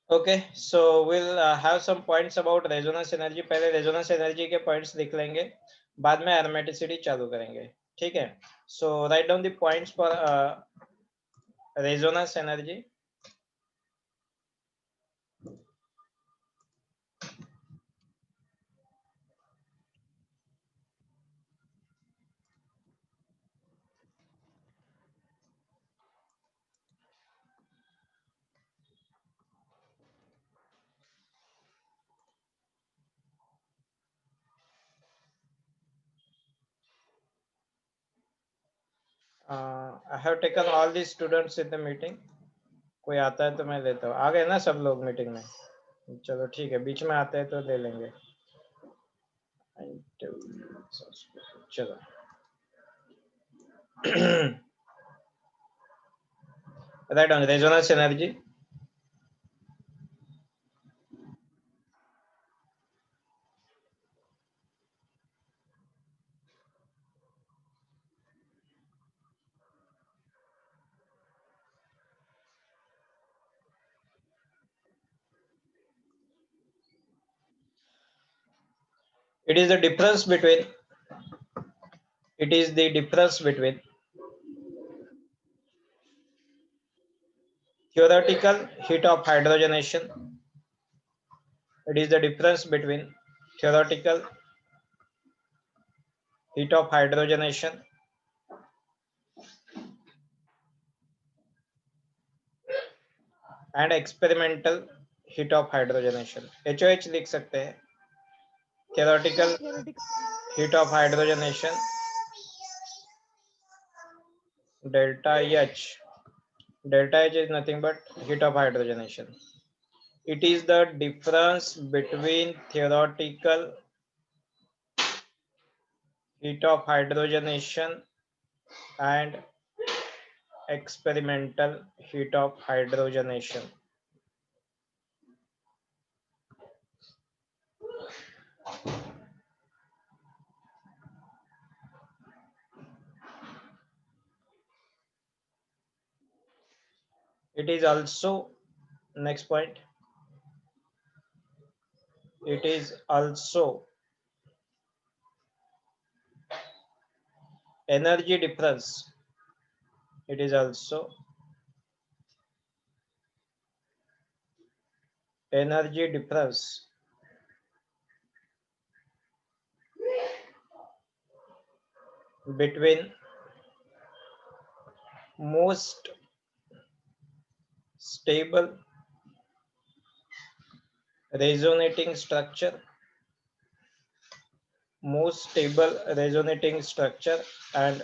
Okay so will have some points about resonance energy. पहले resonance energy के points लिख लेंगे, बाद में एरोमेटिसिटी चालू करेंगे। ठीक है, so right down the points for resonance energy. I have taken all the students in the meeting. कोई आता है तो मैं लेता हूँ। आ गए ना सब लोग मीटिंग में? चलो ठीक है, बीच में आते हैं तो ले लेंगे। चलो right on resonance energy. It is the difference between theoretical heat of hydrogenation. It is the difference between theoretical heat of hydrogenation and experimental heat of hydrogenation. HOH लिख सकते हैं, theoretical heat of hydrogenation delta H. Delta H is nothing but heat of hydrogenation. It is the difference between theoretical heat of hydrogenation and experimental heat of hydrogenation. It is also, next point, it is also energy difference. It is also energy difference between most stable resonating structure, and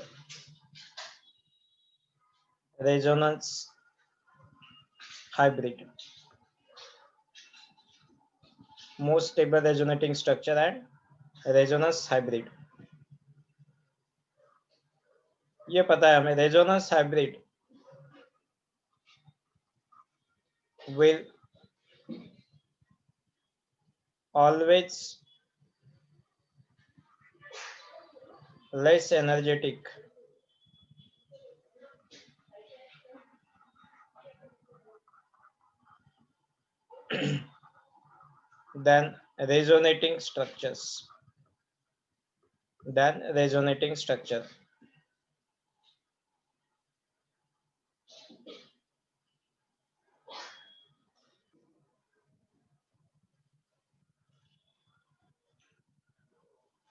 resonance hybrid. Most stable resonating structure and resonance hybrid. ये पता है हमें, resonance hybrid will always less energetic than resonating structures.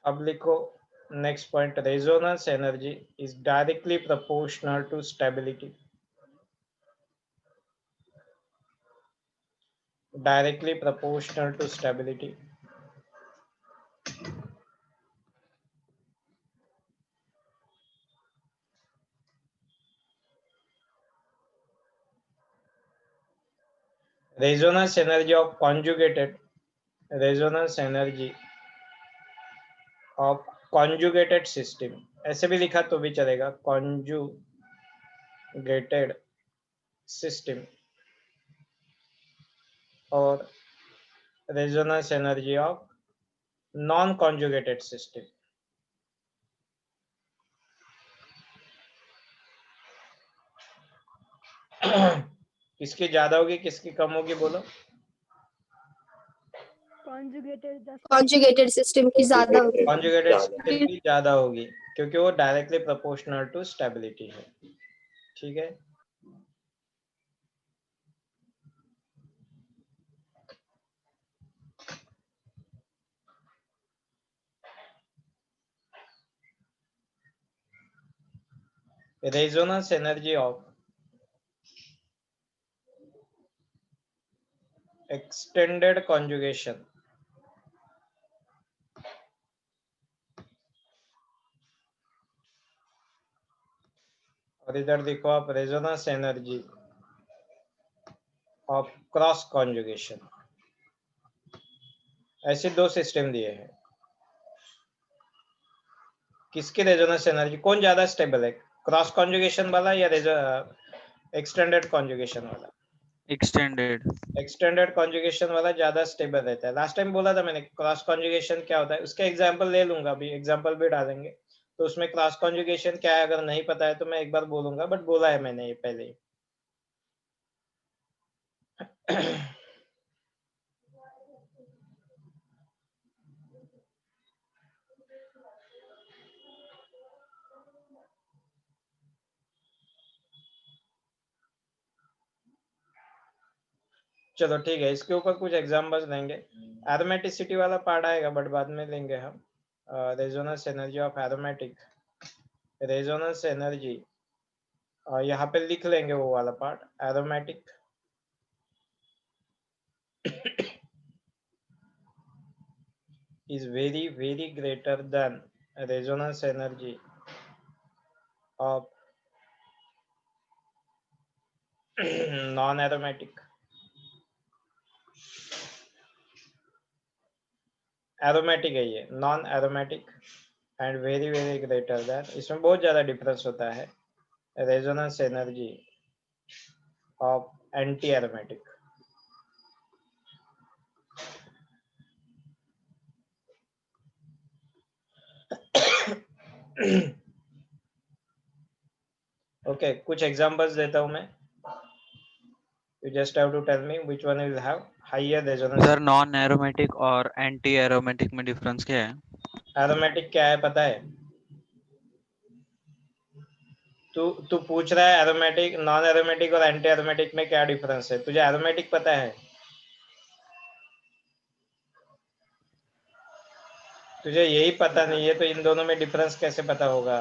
अब लिखो next point, resonance energy is directly proportional to stability. Directly proportional to stability. Resonance energy of conjugated system. ऐसे भी लिखा तो भी चलेगा, conjugated system, और resonance energy of non conjugated system. किसकी ज्यादा होगी किसकी कम होगी बोलो? कॉन्जुगेटेड सिस्टम की ज्यादा होगी। कॉन्जुगेटेड सिस्टम की ज्यादा होगी क्योंकि वो डायरेक्टली प्रोपोर्शनल टू स्टेबिलिटी है। ठीक है, resonance energy of extended conjugation और इधर देखो आप resonance energy of cross conjugation, ऐसे दो सिस्टम दिए हैं। किसकी रेजोनेंस एनर्जी, कौन ज्यादा स्टेबल है, क्रॉस कॉन्जुगेशन वाला या एक्सटेंडेड कॉन्जुगेशन वाला? एक्सटेंडेड कॉन्जुगेशन वाला ज्यादा स्टेबल रहता है। लास्ट टाइम बोला था मैंने क्रॉस कॉन्जुगेशन क्या होता है, उसका एग्जांपल ले लूंगा, अभी एग्जांपल भी डालेंगे। तो उसमें क्रॉस कॉन्जुगेशन क्या है अगर नहीं पता है तो मैं एक बार बोलूंगा, बट बोला है मैंने ये पहले ही। चलो ठीक है, इसके ऊपर कुछ एग्जांपल्स लेंगे। एरोमेटिसिटी वाला पार्ट आएगा बट बाद में लेंगे हम। Resonance energy of aromatic, resonance energy यहाँ पे लिख लेंगे वो वाला part. Aromatic is very greater than resonance energy of non-aromatic। Aromatic है ये, non aromatic and very greater than, इसमें बहुत ज्यादा डिफरेंस होता है resonance energy of anti aromatic. Okay, कुछ एग्जांपल्स देता हूं मैं। You just have to tell me which one will have higher resonance। Sir non aromatic और एंटी एरोमेटिक में डिफरेंस क्या है? एरोमेटिक क्या है पता है? तू पूछ रहा है एरोमेटिक, नॉन एरोमेटिक और एंटी एरोमेटिक में क्या डिफरेंस है। तुझे एरोमेटिक पता है? तुझे यही पता नहीं है तो इन दोनों में डिफरेंस कैसे पता होगा?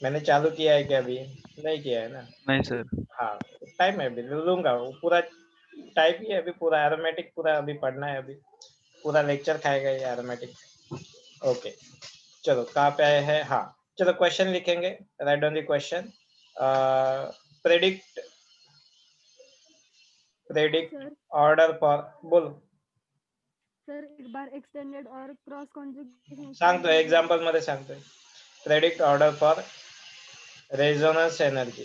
मैंने चालू किया है क्या अभी? नहीं किया है ना। नहीं सर। हाँ, टाइम है, अभी लूंगा वो पूरा टाइप ही है अभी, पूरा एरोमेटिक पूरा अभी पढ़ना है, अभी पूरा लेक्चर खाएगा ये एरोमेटिक। ओके, चलो कहाँ पे आए हैं? हाँ चलो क्वेश्चन लिखेंगे। Right down the question. Predict order for, बोलो सर एक बार एक्सटेंडेड और क्रॉस कॉन्जुगेशन सांगतोय, एक्झाम्पल मध्ये सांगतोय। Predict order for resonance energy.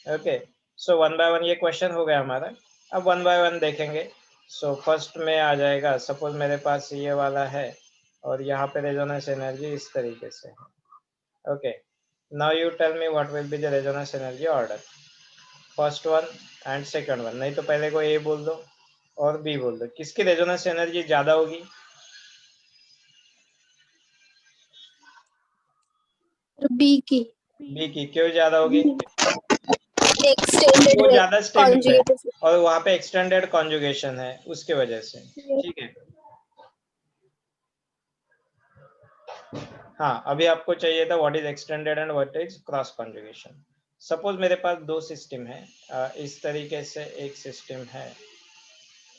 Okay, so one by one ये क्वेश्चन हो गया हमारा। अब वन बाय वन देखेंगे। सो फर्स्ट में आ जाएगा, सपोज मेरे पास ये वाला है और यहाँ पे रेजोनेंस एनर्जी इस तरीके से है। Okay, now you tell me what will be the resonance energy order, first one and second one. नहीं तो पहले को ए बोल दो और बी बोल दो। किसकी रेजोनेंस एनर्जी ज्यादा होगी? बी की। बी की। क्यों ज्यादा होगी? एक्सटेंडेड वो ज्यादा स्टेबल है कॉन्जुगेटेड और वहां पे एक्सटेंडेड कॉन्जुगेशन है उसके वजह से। ठीक है, हाँ अभी आपको चाहिए था what is extended and what is cross conjugation. Suppose मेरे पास दो सिस्टम है, इस तरीके से एक सिस्टम है,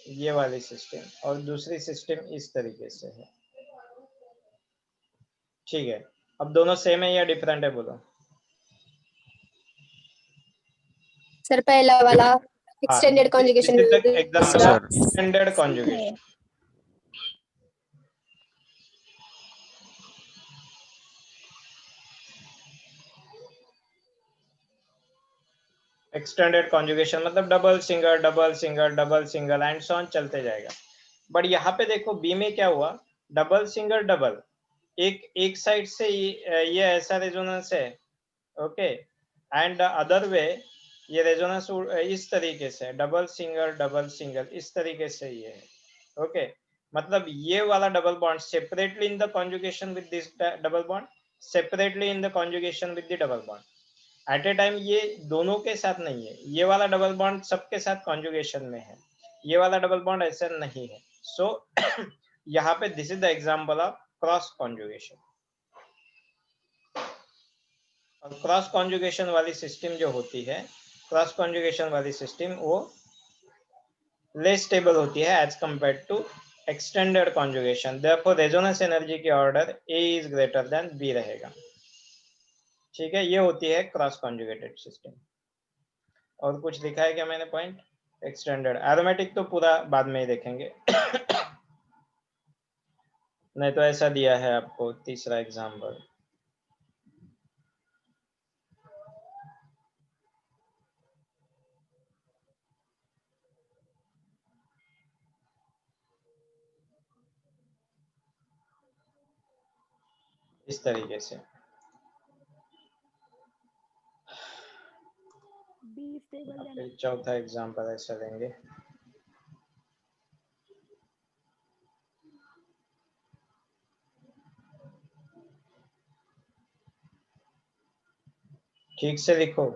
ये वाली सिस्टम, और दूसरी सिस्टम इस तरीके से है। ठीक है, अब दोनों सेम है या डिफरेंट है बोलो? सर पहला वाला एक्सटेंडेड कॉन्जुगेशन, एकदम sir extended conjugation. Extended conjugation मतलब double single double single double single and so on चलते जाएगा। बट यहाँ पे देखो बी में क्या हुआ, डबल सिंगल डबल, एक साइड से ये ऐसा रेजोनेंस है। ओके, एंड अदर वे ये रेजोनेंस इस तरीके से डबल सिंगल इस तरीके से ये है। ओके मतलब ये वाला double bond separately in the conjugation with this double bond, separately in the conjugation with the double bond. At a time ये दोनों के साथ नहीं है, ये वाला डबल बॉन्ड सबके साथ कॉन्जुगेशन में है, ये वाला डबल बॉन्ड ऐसा नहीं है। सो यहाँ पे this is the example of cross conjugation. और क्रॉस कॉन्जुगेशन वाली सिस्टम जो होती है, क्रॉस कॉन्जुगेशन वाली सिस्टम वो लेस स्टेबल होती है as compare to extended conjugation. Therefore resonance energy की order A is greater than B रहेगा। ठीक है, ये होती है क्रॉस कॉन्जुगेटेड सिस्टम। और कुछ लिखा है क्या मैंने पॉइंट? एक्सटेंडेड एरोमेटिक तो पूरा बाद में ही देखेंगे। नहीं तो ऐसा दिया है आपको तीसरा एग्जाम्पल। इस तरीके से बी स्टेबल देन फिर चौथा एग्जाम्पल ऐसा देंगे। ठीक से लिखो।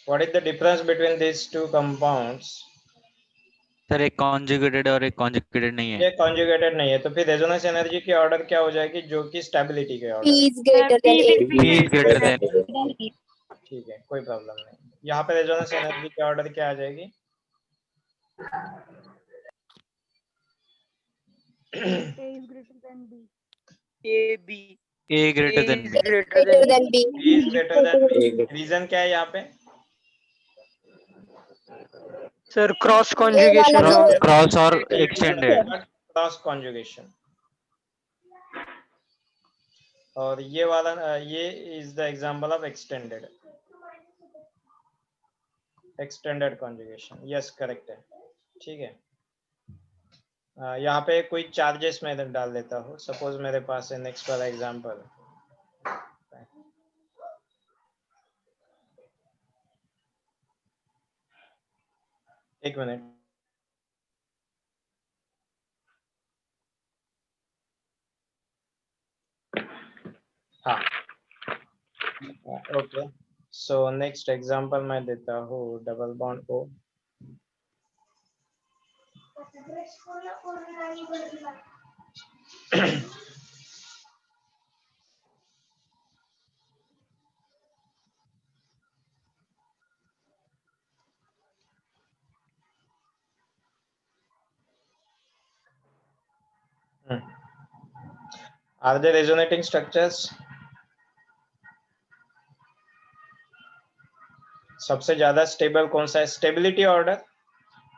What is the difference between these two compounds? Sir एक कॉन्जुगेटेड और एक कॉन्जुगेटेड नहीं है। ये कॉन्जुगेटेड नहीं है, तो फिर रेजोनेंस एनर्जी की ऑर्डर क्या हो जाएगी, जो कि स्टेबिलिटी के P order. is greater than A. P is greater than ठीक है, कोई प्रॉब्लम नहीं। यहाँ पे रेजोनेंस एनर्जी की ऑर्डर क्या आ जाएगी? A is greater than B. A greater than B। Greater than B. B is greater than B। Reason क्या है यहाँ पे? सर क्रॉस A वाला जो क्रॉस और एक्सटेंडेड। Cross conjugation. और ये वाला ये is the example of extended, extended conjugation. Yes correct है। ठीक है, यहाँ पे कोई चार्जेस मैं डाल देता हूँ। सपोज मेरे पास है नेक्स्ट वाला एग्जांपल। एक मिनट। हाँ ओके, सो नेक्स्ट एग्जांपल मैं देता हूँ double bond O. Are they resonating structures? सबसे ज्यादा स्टेबल कौन सा है? स्टेबिलिटी ऑर्डर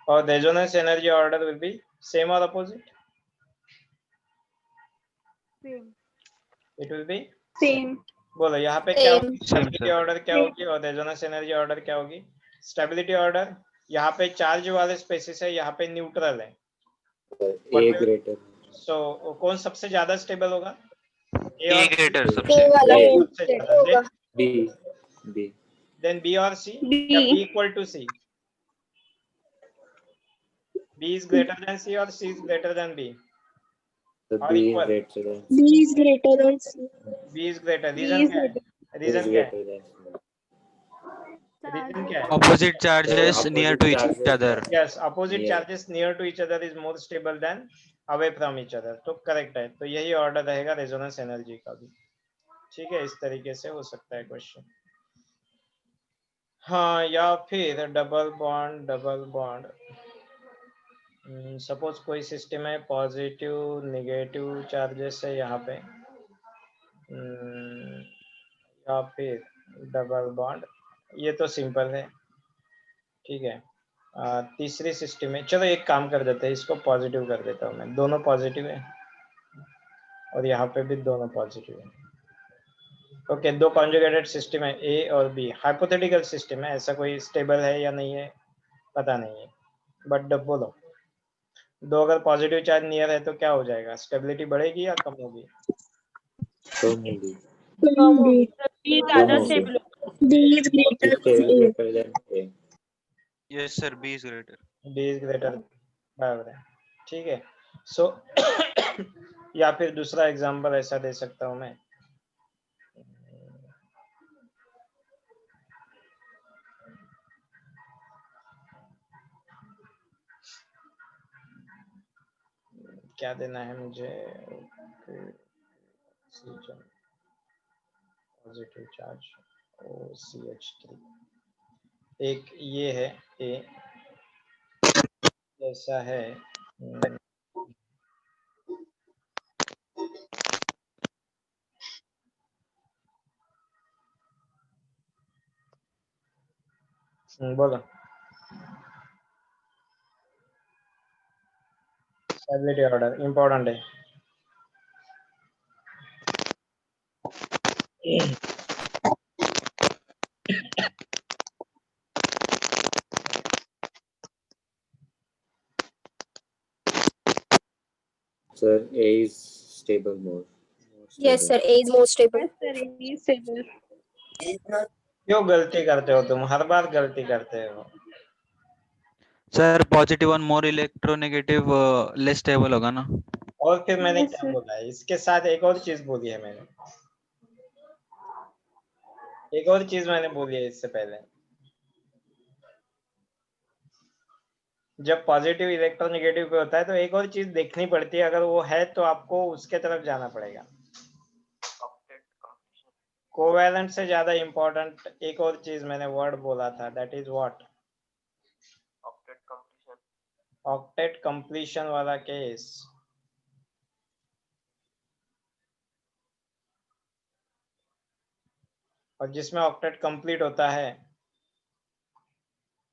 और resonance energy order will be same और opposite? Same. It will be same. बोलो यहाँ पे क्या Same. होगी? स्टेबिलिटी ऑर्डर क्या होगी और रेजोनेंस एनर्जी ऑर्डर क्या होगी? स्टेबिलिटी ऑर्डर यहाँ पे चार्ज वाले स्पेसिस है, यहाँ पे न्यूट्रल है। A greater. सो कौन सबसे ज्यादा स्टेबल होगा? A greater A सबसे। वाला A. सबसे ज्यादा। होगा। B. B. Then B or C? B. या B equal to C? B is greater than C or C is greater than B? So Or B is equal? greater than B is greater than C. B is greater। B reason is क्या है? B is reason क्या है? greater than C. Reason क्या है? Opposite charges Opposite near to each charges. other। Yes, opposite Yeah. charges near to each other is more stable than away from each other। तो correct है, तो यही order रहेगा resonance energy का भी। ठीक है, इस तरीके से हो सकता है क्वेश्चन। हाँ, या फिर डबल बॉन्ड। सपोज कोई सिस्टम है, पॉजिटिव नेगेटिव चार्जेस है यहाँ पे, या फिर डबल बॉन्ड। ये तो सिंपल है। ठीक है, तीसरी सिस्टम में चलो एक काम कर देते हैं, इसको पॉजिटिव कर देता हूँ मैं। दोनों पॉजिटिव है और यहाँ पे भी दोनों पॉजिटिव है। ओके, दो कॉन्जुगेटेड सिस्टम है, ए और बी। हाइपोथेटिकल सिस्टम है, ऐसा कोई स्टेबल है या नहीं है पता नहीं है, बट बोलो दो अगर पॉजिटिव चार्ज नियर है तो क्या हो जाएगा? स्टेबिलिटी बढ़ेगी या कम होगी? कम होगी। B. कम होगी। B is greater Is than A. greater than A. Yes, sir. B is greater. B is greater, बराबर है, ठीक है। सो या फिर दूसरा एग्जांपल ऐसा दे सकता हूं मैं, क्या देना है मुझे, पॉजिटिव चार्ज OCH3, एक ये है ए, ऐसा है बोलो, स्टेबिलिटी ऑर्डर इंपॉर्टेंट है। Sir, A is stable more. Yes, sir. A is more stable. Yes, sir. A is stable. क्यों गलती करते हो तुम, हर बार गलती करते हो। Sir positive one more electronegative less stable होगा ना। और फिर मैंने Yes, क्या sir. बोला है, इसके साथ एक और चीज बोली है मैंने, एक और चीज मैंने बोली है इससे पहले, जब पॉजिटिव इलेक्ट्रोनेगेटिव पे होता है तो एक और चीज देखनी पड़ती है, अगर वो है तो आपको उसके तरफ जाना पड़ेगा। कोवैलेंट से ज्यादा इंपॉर्टेंट एक और चीज मैंने वर्ड बोला था, that is what, octet completion वाला केस। और जिसमें ऑक्टेट कंप्लीट होता है,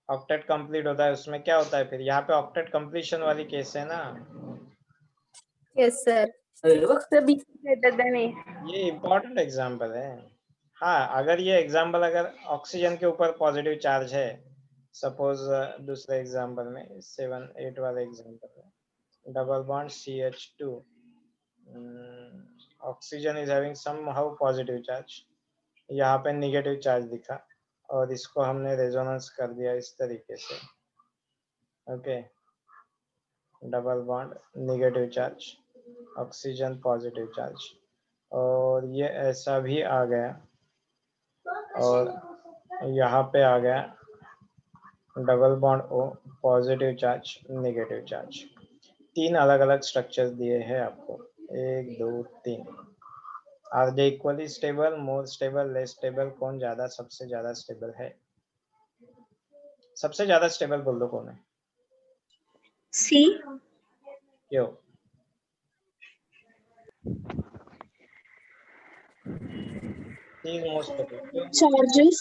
ऑक्टेट कंप्लीट होता है, उसमें क्या होता है फिर, यहाँ पे ऑक्टेट कंप्लीशन वाली केस है ना, Yes, sir. So B is greater than A. ये इम्पोर्टेंट एग्जाम्पल है। हाँ, अगर ये एग्जाम्पल अगर ऑक्सीजन के ऊपर पॉजिटिव चार्ज है, सपोज दूसरे एग्जाम्पल में 7-8 वाले एग्जाम्पल में, double bond CH2, oxygen is having somehow positive charge, यहाँ पे निगेटिव चार्ज दिखा और इसको हमने रेजोनेंस कर दिया इस तरीके से, okay, double bond negative charge, oxygen positive charge, और ये ऐसा भी आ गया और यहाँ पे आ गया double bond O positive charge negative charge. तीन अलग अलग स्ट्रक्चर्स दिए हैं आपको, 1 2 3। Are they equally stable, more stable, less stable, कौन ज्यादा सबसे ज्यादा स्टेबल है? सबसे ज्यादा स्टेबल बोल दो कौन है? C. क्यों? C is most stable, क्यों? Charges.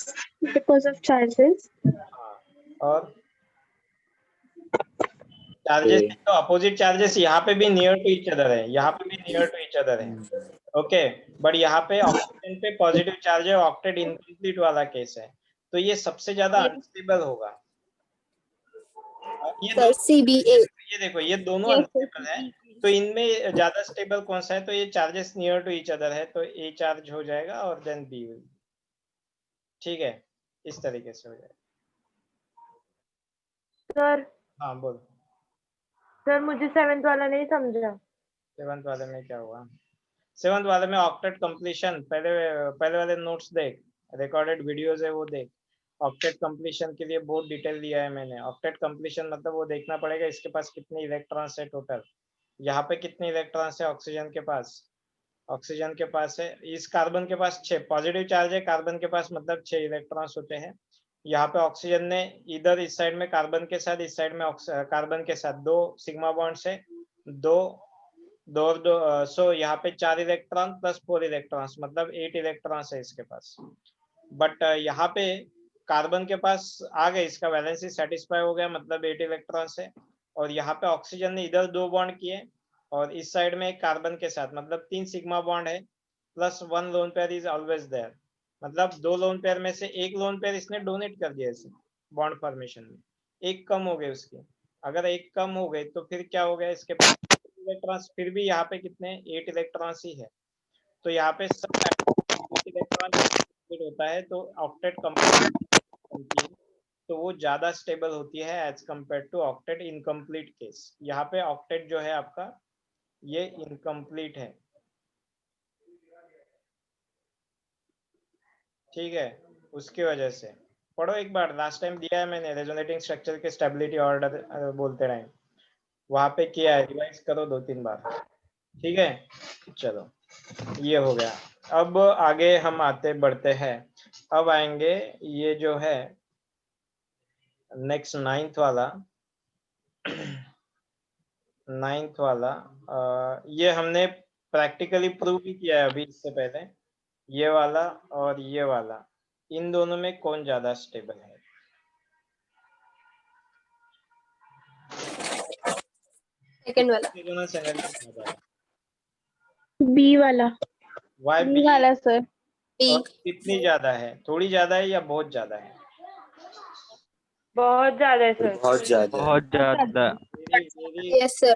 Because of charges. हाँ, और चार्जेस तो अपोजिट चार्जेस यहाँ पे भी नियर टू ईच अदर है, यहाँ पे भी नियर टू ईच अदर है, ओके, बट यहाँ पे ऑक्सीजन पे पॉजिटिव चार्ज है, ऑक्टेट इनकम्प्लीट वाला केस है, तो ये सबसे ज्यादा अनस्टेबल होगा। ये Sir, CBA. ये देखो ये दोनों Yes, sir. अनस्टेबल है, तो इनमें ज्यादा स्टेबल कौन सा है, तो ये charges near to each other है, तो A चार्ज हो जाएगा और देन B, ठीक है, इस तरीके से हो जाएगा। Sir, हाँ बोल, सर मुझे 7th वाला नहीं समझा। 7th वाले में क्या हुआ? 7th वाले में ऑक्टेट कंप्लीशन, पहले वाले नोट्स देख, रिकॉर्डेड वीडियोस है वो देख, ऑक्टेट कंप्लीशन के लिए बहुत डिटेल दिया है मैंने। ऑक्टेट कंप्लीशन मतलब वो देखना पड़ेगा इसके पास कितने इलेक्ट्रॉन्स है टोटल, यहाँ पे कितने इलेक्ट्रॉन्स है ऑक्सीजन के पास, ऑक्सीजन के पास है, इस कार्बन के पास 6 पॉजिटिव चार्ज है, कार्बन के पास मतलब 6 इलेक्ट्रॉन्स होते हैं। यहाँ पे ऑक्सीजन ने इधर इस साइड में कार्बन के साथ, इस साइड में कार्बन के साथ 2 सिग्मा बॉन्ड्स है, दो दो और दो, सो यहाँ पे 4 इलेक्ट्रॉन प्लस 4 इलेक्ट्रॉन्स मतलब 8 इलेक्ट्रॉन्स है इसके पास। बट यहाँ पे कार्बन के पास आ गए, इसका वैलेंसी सेटिस्फाई हो गया मतलब 8 इलेक्ट्रॉन्स है, और यहाँ पे ऑक्सीजन ने इधर 2 बॉन्ड किए और इस साइड में कार्बन के साथ मतलब 3 सिग्मा बॉन्ड है plus 1 lone pair is always there, मतलब 2 लोन पेयर में से एक लोन पेयर इसने डोनेट कर दिया इसे बॉन्ड फॉर्मेशन में, एक कम हो गई उसकी, अगर एक कम हो गई तो फिर क्या हो गया, इसके पास इलेक्ट्रॉन्स फिर भी यहाँ पे कितने 8 इलेक्ट्रॉन्स ही है, तो यहाँ पे सब इलेक्ट्रॉन होता है, तो ऑक्टेट कंप्लीट तो वो ज्यादा स्टेबल होती है as compare to octet incomplete case. यहाँ पे ऑक्टेट जो है आपका ये इनकम्प्लीट है, ठीक है, उसकी वजह से पढ़ो एक बार, लास्ट टाइम दिया है मैंने रेजोनेटिंग स्ट्रक्चर के स्टेबिलिटी ऑर्डर बोलते टाइम, वहां पे किया है, रिवाइज करो 2-3 बार, ठीक है। चलो ये हो गया। अब आगे हम आते बढ़ते हैं, अब आएंगे ये जो है नेक्स्ट नाइन्थ वाला ये हमने प्रैक्टिकली प्रूव भी किया है अभी इससे पहले, ये वाला और ये वाला, इन दोनों में कौन ज्यादा स्टेबल है? सेकंड वाला। रेजोनेंस एनर्जी ज्यादा है, बी वाला। Why B B? वाला सर। बी। और कितनी ज्यादा है, थोड़ी ज्यादा है या बहुत ज्यादा है? बहुत ज्यादा है सर। बहुत ज्यादा है। बहुत ज्यादा। Very yes sir.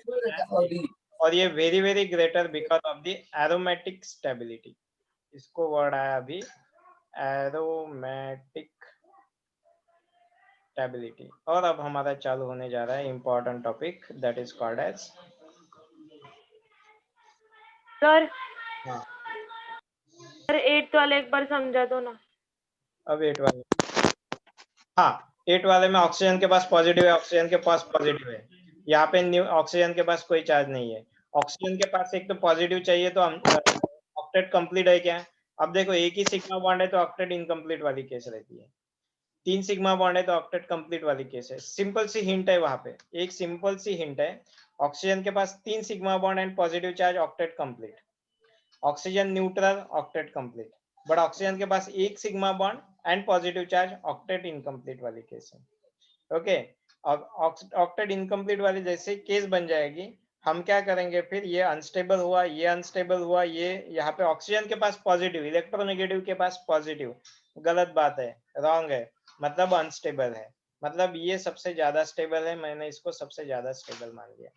और ये very very greater because of the aromatic stability. इसको वर्ड आया अभी, एरोमेटिक स्टेबिलिटी। और अब हमारा चालू होने जा रहा है important topic, that is called as sir हाँ सर 8th वाला एक बार समझा दो ना। अब 8 वाले, हाँ 8 वाले में ऑक्सीजन के पास पॉजिटिव है, ऑक्सीजन के पास पॉजिटिव है, यहाँ पे ऑक्सीजन के पास कोई चार्ज नहीं है। ऑक्सीजन के पास एक तो पॉजिटिव चाहिए, तो हम ऑक्टेट कंप्लीट है क्या? अब देखो एक ही सिग्मा बॉन्ड है तो ऑक्टेट इनकम्प्लीट वाली केस रहती है, 3 सिग्मा बॉन्ड है तो ऑक्टेट कंप्लीट वाली केस है। सिंपल सी हिंट है वहां पे, एक सिंपल सी हिंट है, ऑक्सीजन के पास 3 sigma bond and positive charge, octet complete. Oxygen neutral, octet complete. But oxygen के पास एक sigma bond and positive charge, octet incomplete वाली केस है। ओके, अब ऑक्टेट इनकम्प्लीट वाली जैसे केस बन जाएगी, हम क्या करेंगे फिर, ये अनस्टेबल हुआ, ये अनस्टेबल हुआ, ये यहाँ पे ऑक्सीजन के पास पॉजिटिव, इलेक्ट्रोनेगेटिव के पास पॉजिटिव, गलत बात है, रॉन्ग है, मतलब अनस्टेबल है, मतलब ये सबसे ज्यादा स्टेबल है, मैंने इसको सबसे ज्यादा स्टेबल मान लिया।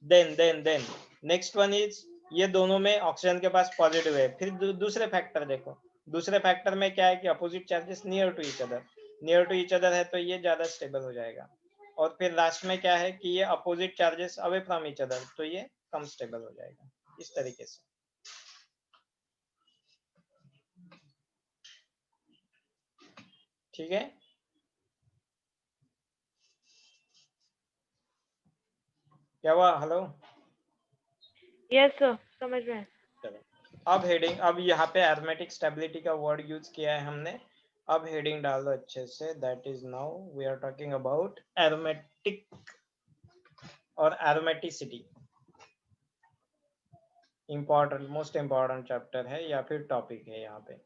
देन नेक्स्ट वन इज, ये दोनों में ऑक्सीजन के पास पॉजिटिव है, फिर दूसरे फैक्टर देखो, दूसरे फैक्टर में क्या है कि opposite charges near to each other है, तो ये ज्यादा स्टेबल हो जाएगा। और फिर लास्ट में क्या है कि ये opposite charges away from each other, तो ये कम स्टेबल हो जाएगा, इस तरीके से। ठीक है, क्या हुआ? हेलो, यस सर समझ में आया। चलो अब हेडिंग, अब यहाँ पे एरोमेटिक स्टेबिलिटी का वर्ड यूज किया है हमने, अब हेडिंग डाल दो अच्छे से, that is now we are talking about aromatic और aromaticity. Important, most important chapter है या फिर टॉपिक है यहाँ पे।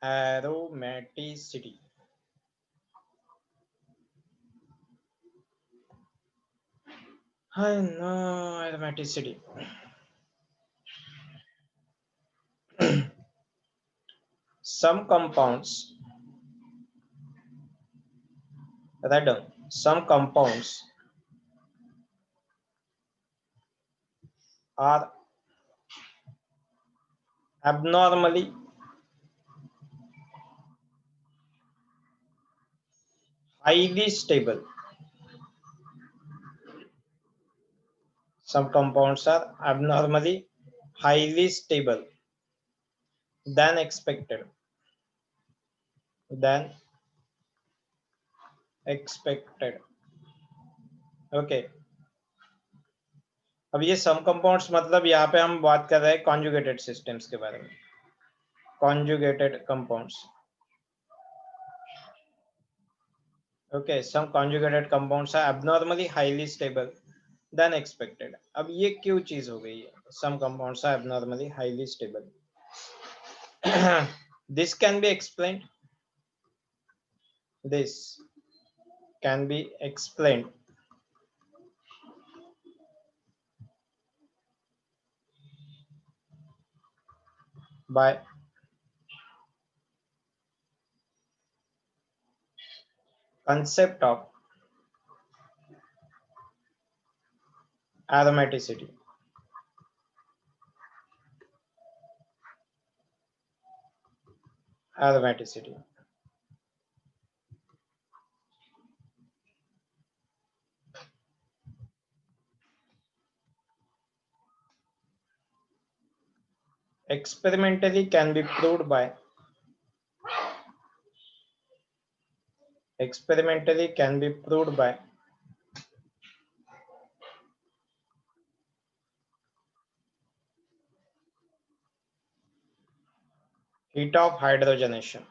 एरोमेटिसिटी, हाँ no, aromaticity some compounds, write down, some compounds are abnormally highly stable. Some compounds are abnormally highly stable than expected. Than expected. Okay. अब ये सम कंपाउंड्स मतलब यहाँ पे हम बात कर रहे हैं कॉन्जुगेटेड सिस्टम्स के बारे में, conjugated compounds. Okay, some conjugated compounds are abnormally highly stable than expected. अब ये क्यों चीज हो गई है? Some compounds are abnormally highly stable. This can be explained. This can be explained by concept of aromaticity. Aromaticity. Experimentally can be proved by heat of hydrogenation.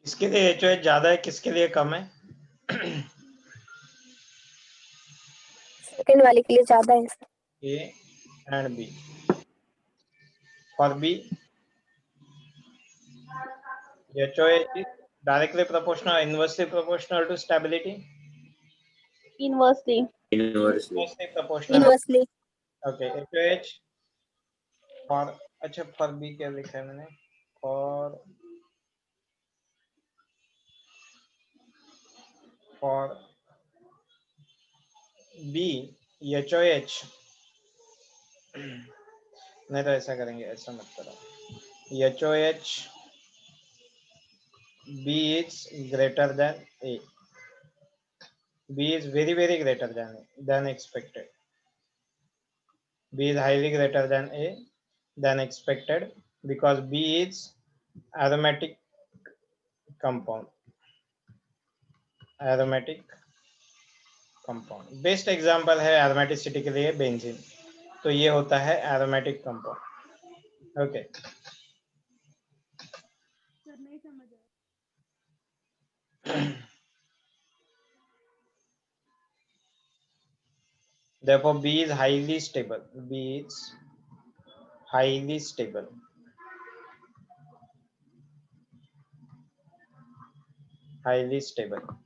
किसके लिए HOH ज्यादा है, किसके लिए कम है? सेकंड वाले के लिए ज्यादा है sir. A and B. For B, HOH is directly proportional or inversely proportional to stability? Inversely. Inversely. Inversely proportional. Inversely. Okay, HOH for, अच्छा for B क्या लिखा है मैंने? For B, HOH नहीं तो ऐसा करेंगे, ऐसा मत करो. HOH B is greater than A. B is very greater than expected. B is highly greater than A than expected because B is aromatic compound. Aromatic compound. Best example है aromaticity के लिए बेंजीन. तो ये होता है aromatic compound. Okay. Sir नहीं समझ आया। Therefore, B is highly stable. B is highly stable. Highly stable.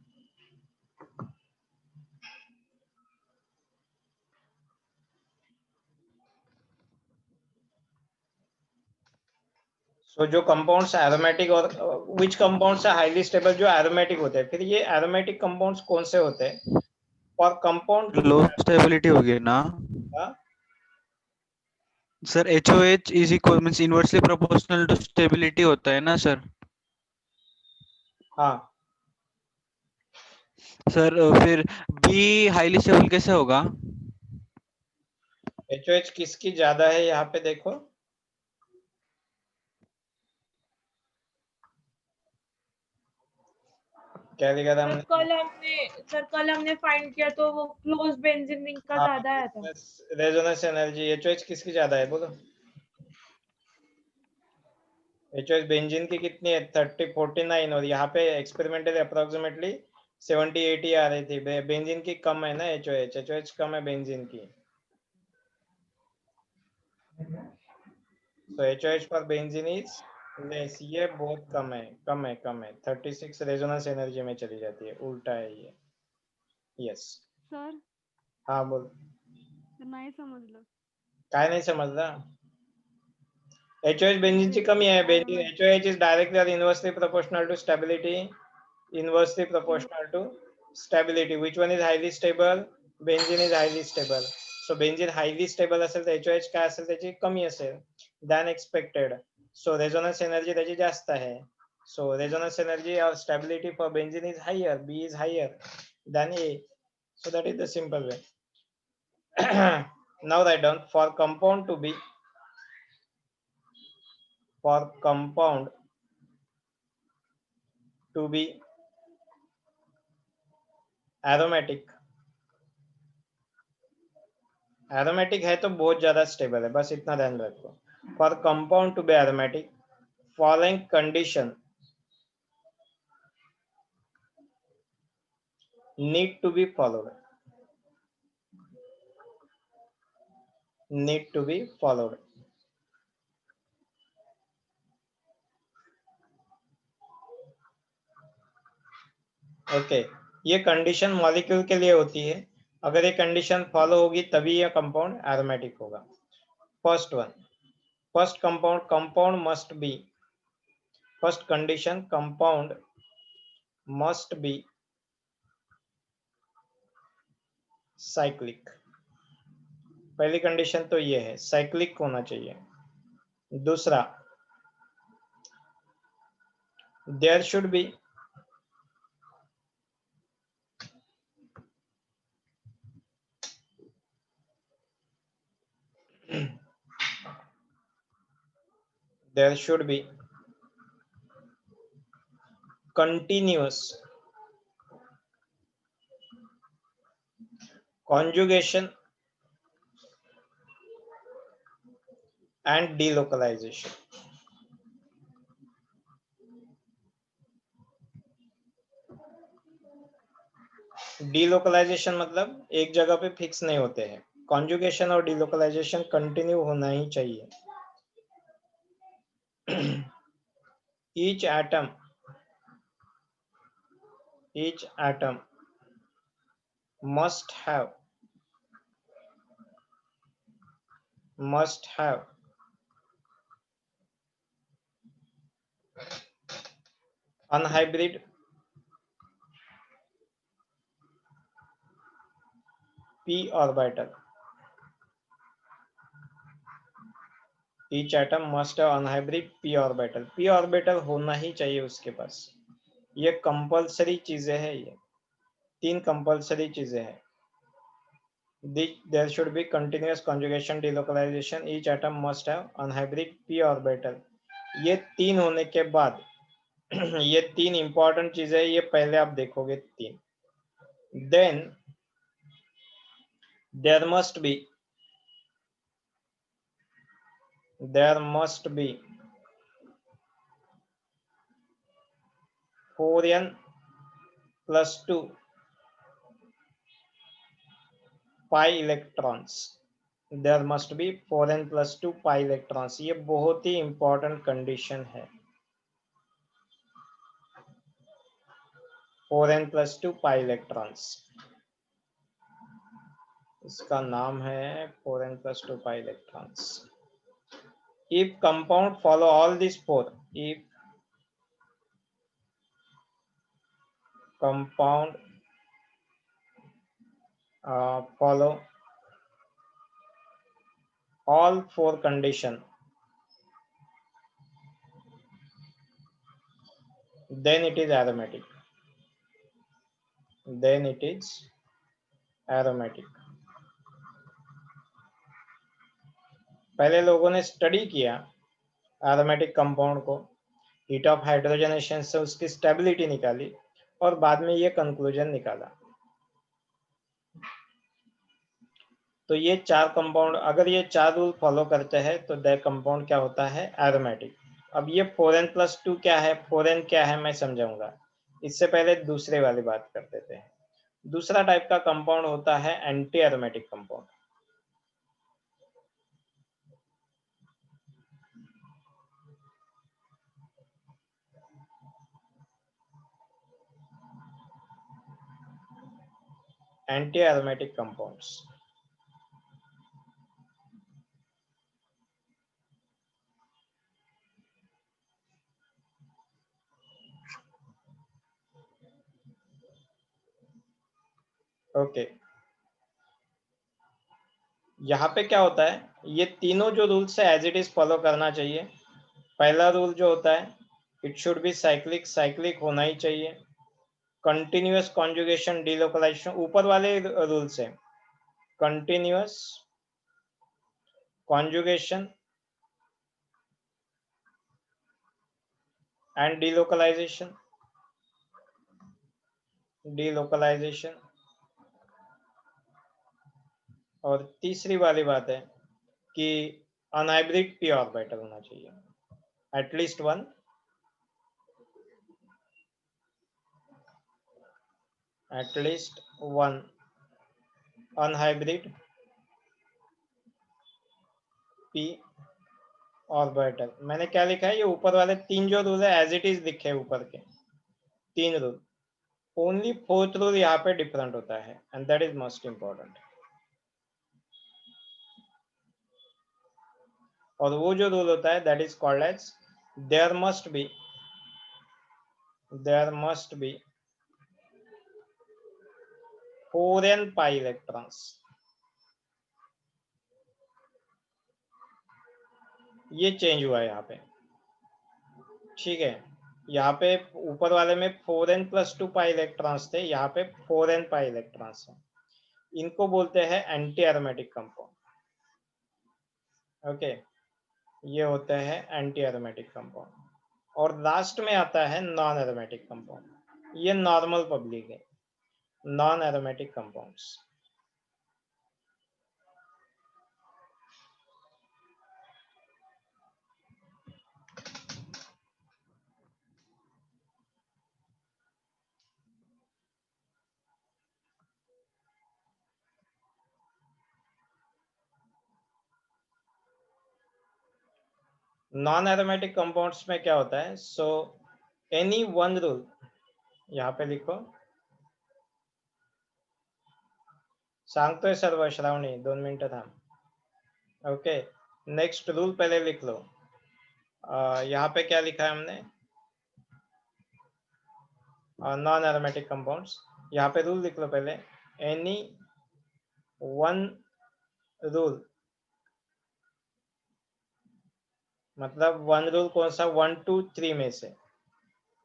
So जो compounds aromatic और which compounds are highly stable, जो aromatic होते हैं. फिर ये aromatic compounds कौन से होते हैं? For compound to low stability होगी ना हाँ? Sir. HOH is equal means inversely proportional to stability होता है ना सर. हाँ, सर फिर बी हाईली स्टेबल कैसे होगा? HOH किसकी ज्यादा है यहाँ पे देखो. क्या लिखा था हमने? कल हमने फाइंड किया तो वो क्लोज बेंजीन रिंग का ज्यादा आया था. रेजोनेंस एनर्जी HOH किसकी ज्यादा है बोलो. HOH बेंजीन की कितनी है? 49 और यहाँ पे एक्सपेरिमेंटल अप्रोक्सीमेटली 70-80 आ रही थी. बेंजीन की कम है ना HOH कम है बेंजीन की. So HOH पर बेंजीन इज लेस. ये बहुत कम है. 36 रेजोनेंस एनर्जी में चली जाती है. उल्टा है ये. यस. सर हाँ बोल. सर नहीं समजलं. काय नहीं समझ रहा. HOH बेंजीन ची कमी आहे. Benzene HOH is directly or inversely proportional to stability. Inversely proportional to stability. Which one is highly stable? Benzene is highly stable. So benzene highly stable असेल तर HOH काय असेल त्याची कमी असेल than expected. So resonance energy त्याची जास्त आहे. So resonance energy or stability for benzene is higher. B is higher than A. So that is the simple way. Now write down for compound to be aromatic aromatic है तो बहुत ज्यादा stable है, बस इतना ध्यान रखो। For compound to be aromatic following condition need to be followed, need to be followed. Okay ये कंडीशन मॉलिक्यूल के लिए होती है, अगर ये कंडीशन फॉलो होगी तभी ये कंपाउंड एरोमेटिक होगा। First one, first compound must be, first condition compound must be cyclic. पहली कंडीशन तो ये है, साइक्लिक होना चाहिए। दूसरा, there should be there should be continuous conjugation and delocalization. Delocalization मतलब एक जगह पे फिक्स नहीं होते हैं, कॉन्जुगेशन और डीलोकलाइजेशन कंटिन्यू होना ही चाहिए। each atom must have unhybrid p orbital. each atom must have unhybrid p orbital. p orbital होना ही चाहिए उसके पास, ये कंपलसरी चीजें हैं, ये 3 कंपलसरी चीजें हैं। There should be continuous conjugation, delocalization, each atom must have unhybrid p orbital. ये 3 होने के बाद ये 3 इंपॉर्टेंट चीजें हैं, ये पहले आप देखोगे 3। Then there must be 4n plus 2 pi electrons. There must be 4n plus 2 pi electrons. ये बहुत ही इंपॉर्टेंट कंडीशन है। 4n plus 2 pi electrons, इसका नाम है 4n plus 2 pi electrons. If compound follow all these 4, if compound follow all 4 condition, then it is aromatic. Then it is aromatic. पहले लोगों ने study किया एरोमेटिक कंपाउंड को, heat of hydrogenation से उसकी स्टेबिलिटी निकाली और बाद में ये कंक्लूजन निकाला। तो ये 4 कंपाउंड, अगर ये 4 रूल फॉलो करते हैं तो द कंपाउंड क्या होता है, एरोमेटिक। अब ये 4n plus 2 क्या है, 4n क्या है मैं समझाऊंगा, इससे पहले दूसरे वाली बात कर देते हैं। दूसरा टाइप का कंपाउंड होता है anti aromatic compound. Anti aromatic compounds, okay. यहाँ पे क्या होता है, ये तीनों जो रूल्स है एज इट इज फॉलो करना चाहिए। पहला रूल जो होता है, it should be cyclic, cyclic होना ही चाहिए। कंटिन्यूअस कॉन्जुगेशन, डीलोकलाइजेशन, ऊपर वाले रूल्स है, कंटिन्यूअस कॉन्जुगेशन एंड डीलोकलाइजेशन, और तीसरी वाली बात है कि अनहाइब्रिड पी ऑर्बिटल होना चाहिए, at least one unhybrid P orbital. मैंने क्या लिखा है, ये ऊपर वाले 3 जो रूल है एज इट इज लिखे ऊपर के 3 रूल, ओनली 4th रूल यहाँ पे डिफरेंट होता है and that is most important. और वो जो रूल होता है that is called as there must be 4n pi electrons. ये चेंज हुआ है यहाँ पे, ठीक है। यहाँ पे ऊपर वाले में 4n + 2 पाई इलेक्ट्रॉन्स थे, यहाँ पे 4n पाई इलेक्ट्रॉन्स हैं। इनको बोलते हैं एंटी एरोमेटिक कंपाउंड। ओके, ये होते हैं एंटी एरोमेटिक कंपाउंड। और लास्ट में आता है नॉन एरोमेटिक कंपाउंड, ये नॉर्मल पब्लिक है, non aromatic compounds. Non aromatic compounds में क्या होता है, सो एनी वन रूल यहाँ पे लिखो, सांगतोय सर्व श्रावणी 2 मिनिटं थांब। ओके, नेक्स्ट रूल पहले लिख लो। यहाँ पे क्या लिखा है हमने, नॉन एरोमेटिक कंपाउंड्स। यहाँ पे रूल लिख लो पहले, एनी वन रूल, मतलब वन रूल कौन सा, 1 2 3 में से,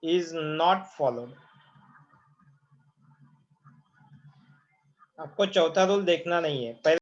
इज नॉट फॉलोड। आपको चौथा रूल देखना नहीं है, पहले